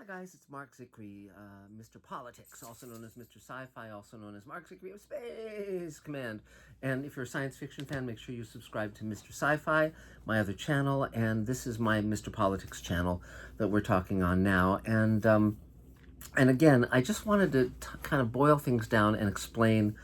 guys, it's Mark Zicree, Mr. Politics, also known as Mr. Sci-Fi, also known as Mark Zicree of Space Command. And if you're a science fiction fan, make sure you subscribe to Mr. Sci-Fi, my other channel, and this is my Mr. Politics channel that we're talking on now. And again, I just wanted to kind of boil things down and explain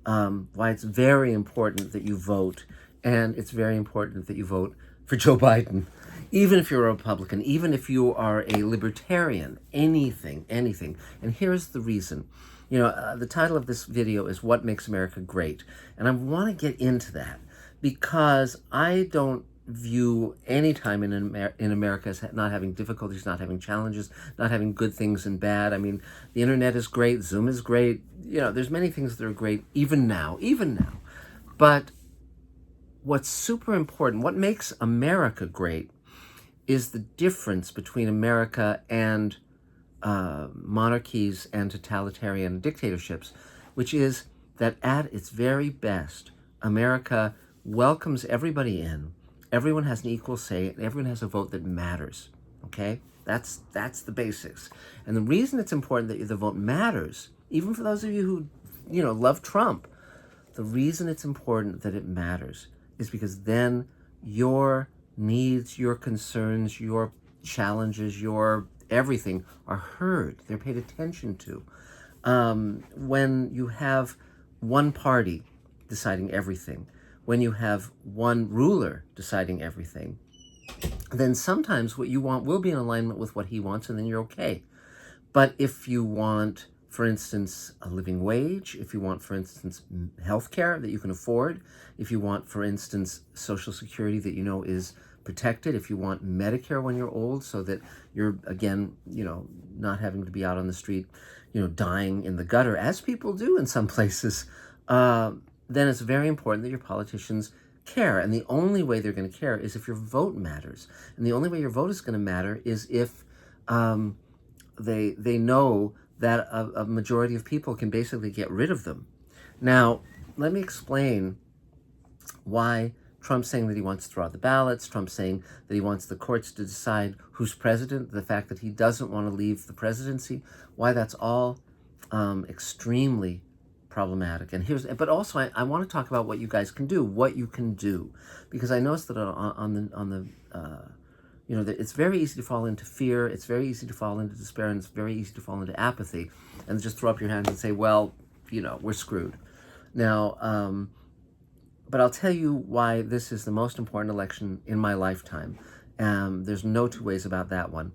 why it's very important that you vote, and it's very important that you vote for Joe Biden. Even if you're a Republican, even if you are a libertarian, anything. And here's the reason. You know, the title of this video is What Makes America Great? And I want to get into that because I don't view any time in America as not having difficulties, not having challenges, not having good things and bad. I mean, the internet is great, Zoom is great. You know, there's many things that are great even now. But what's super important, what makes America great, is the difference between America and monarchies and totalitarian dictatorships, which is that at its very best, America welcomes everybody in. Everyone has an equal say, and everyone has a vote that matters, okay? That's the basics. And the reason it's important that the vote matters, even for those of you who, you know, love Trump, the reason it's important that it matters is because then your needs, your concerns, your challenges, your everything are heard. They're paid attention to. When you have one party deciding everything, when you have one ruler deciding everything, then sometimes what you want will be in alignment with what he wants, and then you're okay. But if you want, for instance, a living wage, if you want, for instance, health care that you can afford, if you want, for instance, Social Security that you know is protected, if you want Medicare when you're old so that you're, again, you know, not having to be out on the street, you know, dying in the gutter, as people do in some places, then it's very important that your politicians care. And the only way they're going to care is if your vote matters. And the only way your vote is going to matter is if they know that a majority of people can basically get rid of them. Now, let me explain why Trump's saying that he wants to throw out the ballots, Trump's saying that he wants the courts to decide who's president, the fact that he doesn't want to leave the presidency, why that's all extremely problematic. And but also I want to talk about what you guys can do, because I noticed that on the you know, that it's very easy to fall into fear, it's very easy to fall into despair, and it's very easy to fall into apathy, and just throw up your hands and say, well, you know, we're screwed. Now, but I'll tell you why this is the most important election in my lifetime. There's no two ways about that one.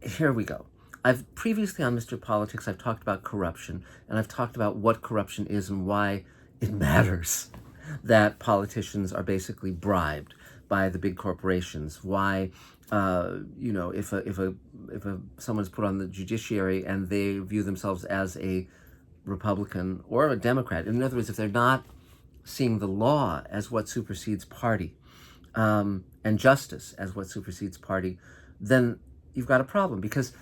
Here we go. I've previously on Mr. Politics, I've talked about corruption, and I've talked about what corruption is and why it matters that politicians are basically bribed by the big corporations. Why, you know, if someone's put on the judiciary and they view themselves as a Republican or a Democrat, in other words, if they're not seeing the law as what supersedes party, and justice as what supersedes party, then you've got a problem. Because,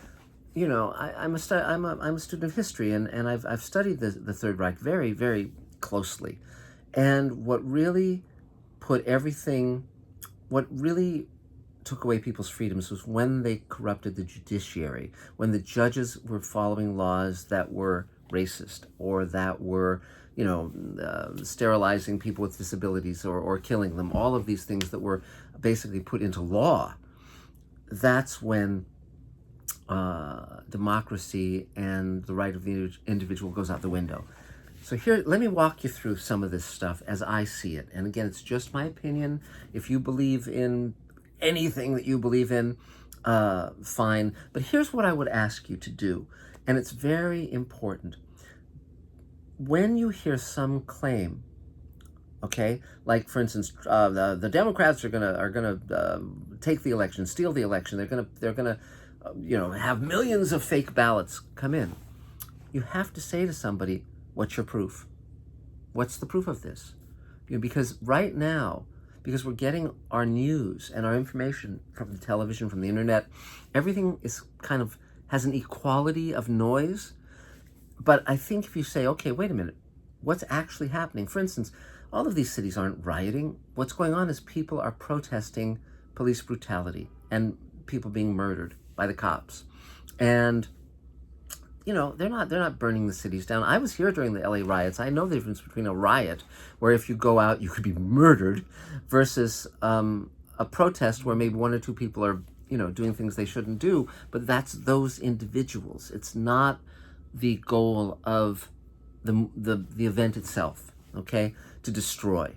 you know, I'm a student of history, and I've studied the Third Reich very, very closely. And what really took away people's freedoms was when they corrupted the judiciary, when the judges were following laws that were racist, or that were, you know, sterilizing people with disabilities, or killing them, all of these things that were basically put into law. That's when democracy and the right of the individual goes out the window. So here, let me walk you through some of this stuff as I see it. And again, it's just my opinion. If you believe in anything that you believe in, fine. But here's what I would ask you to do, and it's very important. When you hear some claim, okay, like for instance, the Democrats are gonna take the election, steal the election. They're gonna you know, have millions of fake ballots come in. You have to say to somebody, what's your proof? What's the proof of this? You know, because right now, because we're getting our news and our information from the television, from the internet, everything is kind of has an equality of noise. But I think if you say, okay, wait a minute, what's actually happening? For instance, all of these cities aren't rioting. What's going on is people are protesting police brutality and people being murdered. by the cops. And they're not burning the cities down. I was here during the LA riots. I know the difference between a riot, where if you go out, you could be murdered, versus a protest where maybe one or two people are, doing things they shouldn't do. But that's those individuals. It's not the goal of the event itself, okay, to destroy.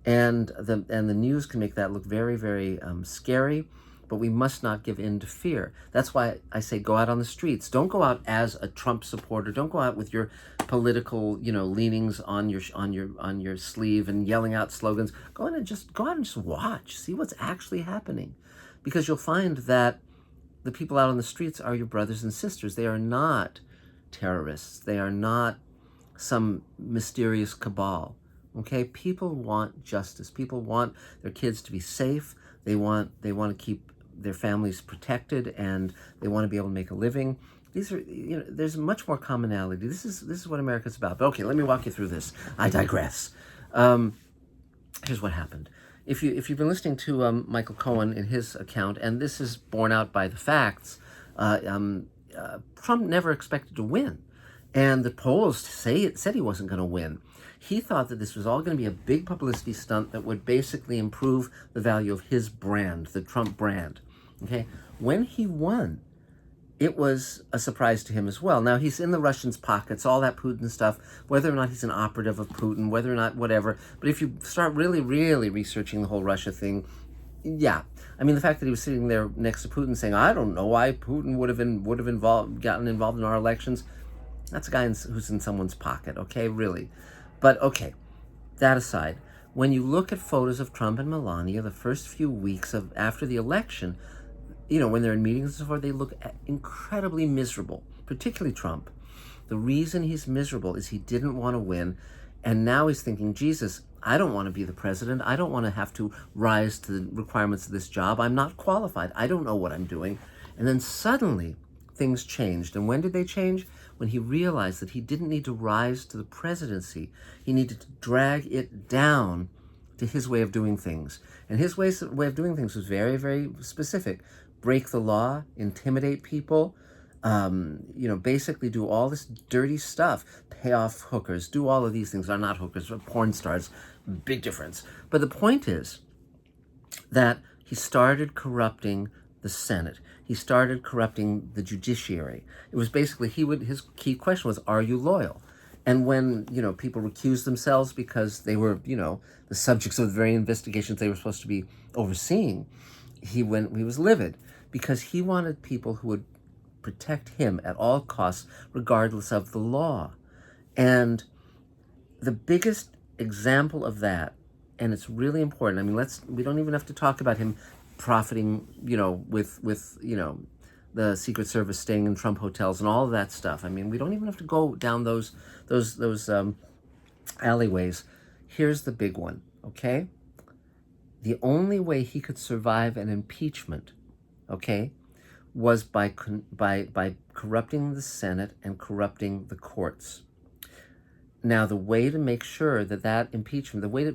And the news can make that look very, very scary. But we must not give in to fear. That's why I say go out on the streets. Don't go out as a Trump supporter. Don't go out with your political, leanings on your sleeve and yelling out slogans. Go out and just watch. See what's actually happening, because you'll find that the people out on the streets are your brothers and sisters. They are not terrorists. They are not some mysterious cabal. Okay, people want justice. People want their kids to be safe. They want to keep their families protected, and they want to be able to make a living. These are, there's much more commonality. This is what America's about. But okay, let me walk you through this. I digress. Here's what happened. If you've been listening to Michael Cohen in his account, and this is borne out by the facts, Trump never expected to win, and the polls said he wasn't going to win. He thought that this was all going to be a big publicity stunt that would basically improve the value of his brand, the Trump brand. Okay, when he won, it was a surprise to him as well. Now, he's in the Russians' pockets, all that Putin stuff, whether or not he's an operative of Putin, whether or not whatever. But if you start really, really researching the whole Russia thing, yeah. I mean, the fact that he was sitting there next to Putin saying, I don't know why Putin would have gotten involved in our elections, that's a guy who's in someone's pocket, okay, really. But okay, that aside, when you look at photos of Trump and Melania the first few weeks after the election, when they're in meetings and so forth, they look incredibly miserable, particularly Trump. The reason he's miserable is he didn't want to win, and now he's thinking, Jesus, I don't want to be the president. I don't want to have to rise to the requirements of this job. I'm not qualified. I don't know what I'm doing. And then suddenly things changed. And when did they change? When he realized that he didn't need to rise to the presidency. He needed to drag it down to his way of doing things. And his way of doing things was very, very specific. Break the law, intimidate people, basically do all this dirty stuff, pay off hookers, do all of these things. They're not hookers, they're porn stars, big difference. But the point is that he started corrupting the Senate. He started corrupting the judiciary. It was basically, his key question was, are you loyal? And when, people recused themselves because they were, the subjects of the very investigations they were supposed to be overseeing, he was livid, because he wanted people who would protect him at all costs, regardless of the law. And the biggest example of that, and it's really important, I mean, we don't even have to talk about him profiting, with the Secret Service staying in Trump hotels and all of that stuff. I mean, we don't even have to go down those alleyways. Here's the big one, okay? The only way he could survive an impeachment, okay, was by corrupting the Senate and corrupting the courts. Now, the way to make sure that impeachment, the way to,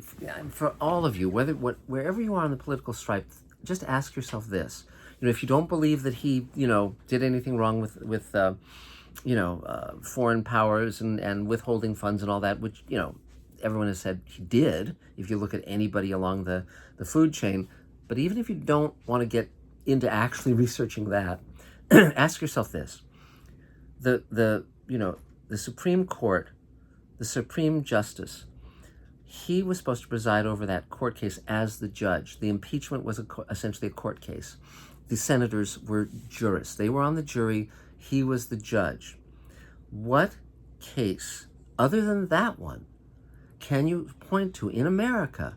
for all of you, wherever you are on the political stripe, just ask yourself this. If you don't believe that he, did anything wrong with foreign powers and withholding funds and all that, which, everyone has said he did, if you look at anybody along the food chain. But even if you don't want to get into actually researching that, ask yourself this. The Supreme Court, the Supreme Justice, he was supposed to preside over that court case as the judge. The impeachment was essentially a court case. The senators were jurists. They were on the jury. He was the judge. What case, other than that one, can you point to in America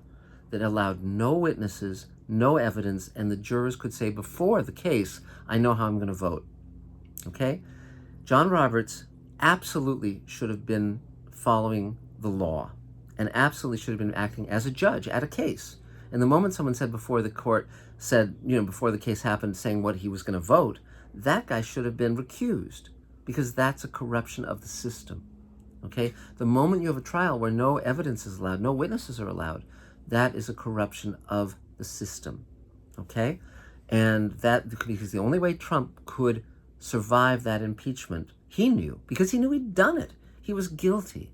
that allowed no witnesses, no evidence, and the jurors could say before the case, I know how I'm going to vote? Okay? John Roberts absolutely should have been following the law and absolutely should have been acting as a judge at a case. And the moment someone said before the court said, before the case happened, saying what he was going to vote, that guy should have been recused, because that's a corruption of the system. Okay? The moment you have a trial where no evidence is allowed, no witnesses are allowed, that is a corruption of the system. Okay? And that, because the only way Trump could survive that impeachment, he knew, because he knew he'd done it, he was guilty,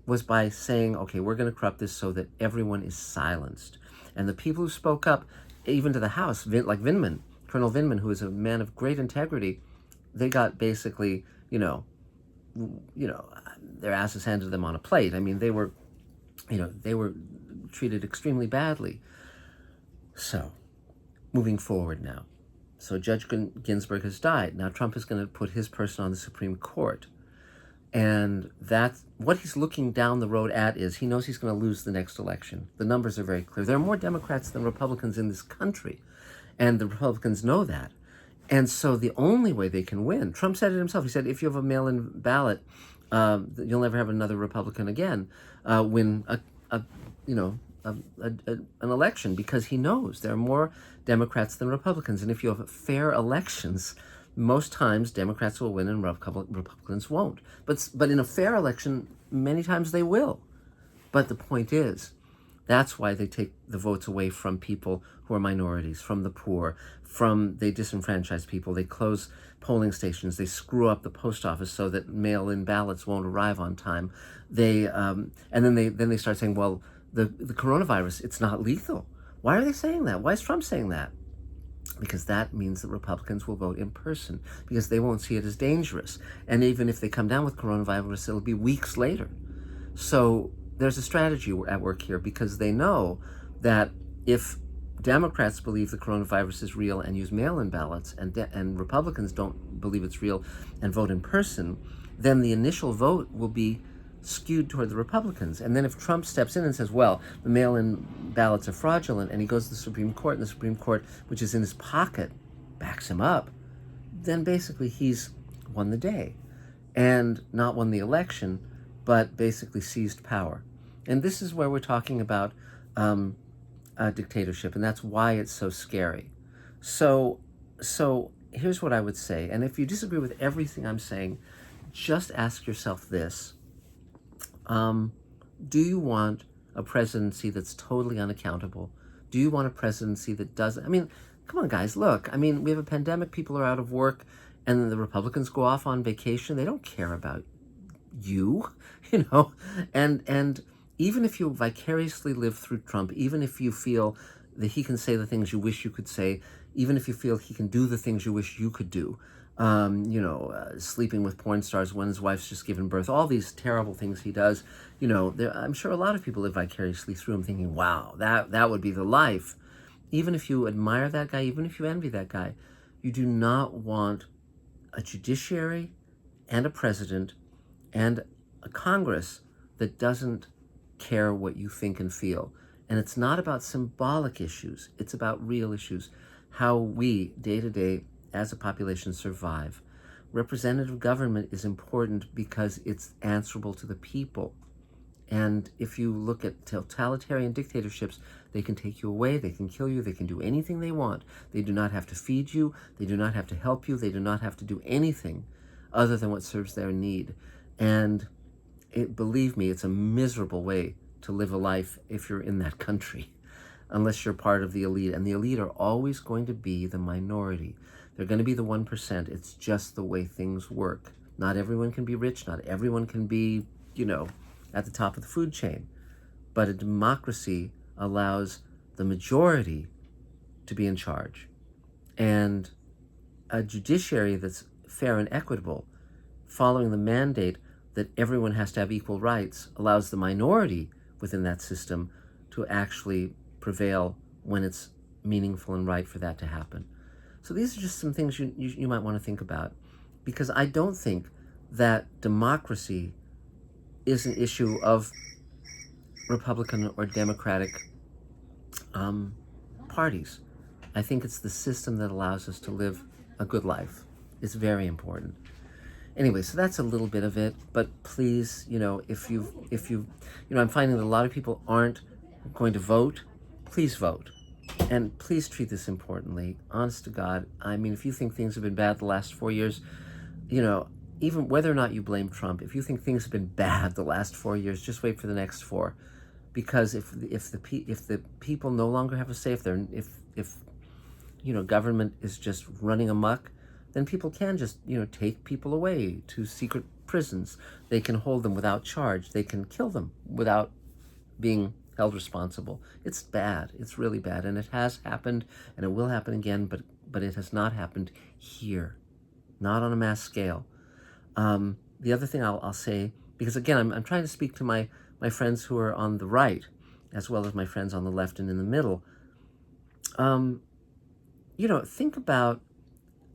was by saying, okay, we're going to corrupt this so that everyone is silenced. And the people who spoke up, even to the House, like Vindman, Colonel Vindman, who is a man of great integrity, they got basically, their asses handed to them on a plate. I mean, they were treated extremely badly. So, moving forward now. So Judge Ginsburg has died. Now Trump is going to put his person on the Supreme Court. And that's what he's looking down the road at. Is he knows he's going to lose the next election. The numbers are very clear. There are more Democrats than Republicans in this country. And the Republicans know that. And so the only way they can win, Trump said it himself. He said, if you have a mail-in ballot, you'll never have another Republican again win an election, because he knows there are more Democrats than Republicans. And if you have fair elections, most times Democrats will win and Republicans won't. But in a fair election, many times they will. But the point is, that's why they take the votes away from people who are minorities, from the poor, they disenfranchise people, they close polling stations, they screw up the post office so that mail-in ballots won't arrive on time. And then they start saying, well, the coronavirus, it's not lethal. Why are they saying that? Why is Trump saying that? Because that means that Republicans will vote in person, because they won't see it as dangerous. And even if they come down with coronavirus, it'll be weeks later. So there's a strategy at work here, because they know that if Democrats believe the coronavirus is real and use mail-in ballots, and Republicans don't believe it's real and vote in person, then the initial vote will be skewed toward the Republicans. And then if Trump steps in and says, well, the mail-in ballots are fraudulent, and he goes to the Supreme Court, and the Supreme Court, which is in his pocket, backs him up, then basically he's won the day. And not won the election, but basically seized power. And this is where we're talking about dictatorship, and that's why it's so scary. So here's what I would say, and if you disagree with everything I'm saying, just ask yourself this. Do you want a presidency that's totally unaccountable? Do you want a presidency that doesn't? I mean, come on, guys, look. I mean, we have a pandemic, people are out of work, and the Republicans go off on vacation. They don't care about you, and even if you vicariously live through Trump, even if you feel that he can say the things you wish you could say, even if you feel he can do the things you wish you could do, sleeping with porn stars when his wife's just given birth, all these terrible things he does, I'm sure a lot of people live vicariously through him thinking, wow, that would be the life. Even if you admire that guy, even if you envy that guy, you do not want a judiciary and a president and a Congress that doesn't care what you think and feel. And it's not about symbolic issues. It's about real issues. How we, day to day, as a population, survive. Representative government is important because it's answerable to the people. And if you look at totalitarian dictatorships, they can take you away, they can kill you, they can do anything they want. They do not have to feed you, they do not have to help you, they do not have to do anything other than what serves their need. And believe me, it's a miserable way to live a life if you're in that country, unless you're part of the elite. And the elite are always going to be the minority. They're going to be the 1%. It's just the way things work. Not everyone can be rich. Not everyone can be, at the top of the food chain. But a democracy allows the majority to be in charge. And a judiciary that's fair and equitable, following the mandate that everyone has to have equal rights, allows the minority within that system to actually prevail when it's meaningful and right for that to happen. So these are just some things you might want to think about, because I don't think that democracy is an issue of Republican or Democratic parties. I think it's the system that allows us to live a good life. It's very important. Anyway, so that's a little bit of it, but please, if you I'm finding that a lot of people aren't going to vote. Please vote. And please treat this importantly. Honest to God, I mean, if you think things have been bad the last 4 years, even whether or not you blame Trump, if you think things have been bad the last 4 years, just wait for the next 4. Because if the people no longer have a say, if government is just running amok, then people can just, take people away to secret prisons. They can hold them without charge. They can kill them without being held responsible. It's bad. It's really bad. And it has happened, and it will happen again, but it has not happened here, not on a mass scale. The other thing I'll say, because again, I'm trying to speak to my friends who are on the right, as well as my friends on the left and in the middle. Think about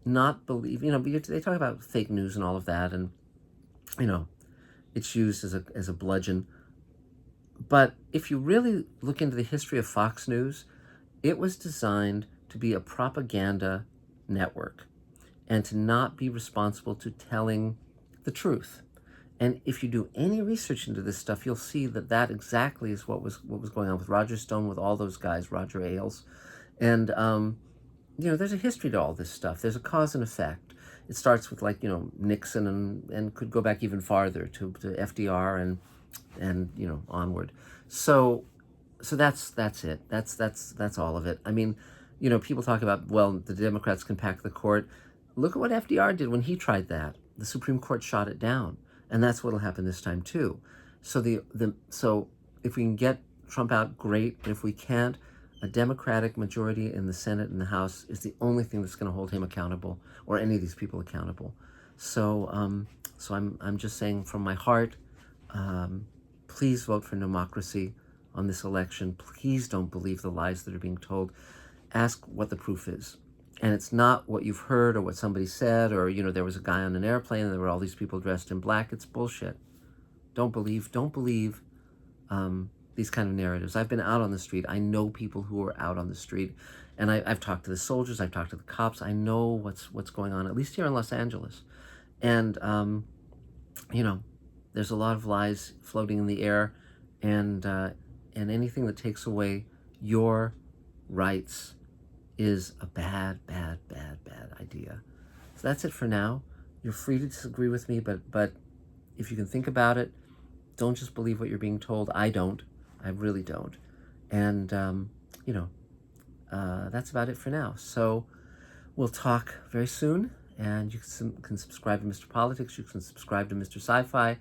not believe, they talk about fake news and all of that, and, it's used as a bludgeon. But if you really look into the history of Fox News, it was designed to be a propaganda network and to not be responsible to telling the truth. And if you do any research into this stuff, you'll see that exactly is what was going on with Roger Stone, with all those guys, Roger Ailes. And, there's a history to all this stuff. There's a cause and effect. It starts with Nixon and could go back even farther to FDR and onward. So that's it. That's all of it. I mean, people talk about, well, the Democrats can pack the court. Look at what FDR did when he tried that. The Supreme Court shot it down, and that's what'll happen this time too. So so if we can get Trump out, great. If we can't, a Democratic majority in the Senate and the House is the only thing that's going to hold him accountable, or any of these people accountable. So I'm just saying from my heart, please vote for democracy on this election. Please don't believe the lies that are being told. Ask what the proof is. And it's not what you've heard or what somebody said, or, there was a guy on an airplane and there were all these people dressed in black. It's bullshit. Don't believe these kind of narratives. I've been out on the street. I know people who are out on the street, and I've talked to the soldiers. I've talked to the cops. I know what's going on, at least here in Los Angeles. And, there's a lot of lies floating in the air, and anything that takes away your rights is a bad idea. So that's it for now. You're free to disagree with me, but if you can think about it, don't just believe what you're being told. I don't. I really don't. And, that's about it for now. So we'll talk very soon, and you can subscribe to Mr. Politics. You can subscribe to Mr. Sci-Fi.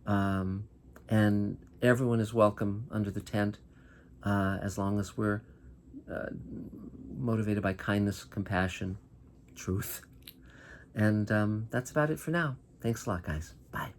And everyone is welcome under the tent, as long as we're motivated by kindness, compassion, truth. And that's about it for now. Thanks a lot, guys. Bye.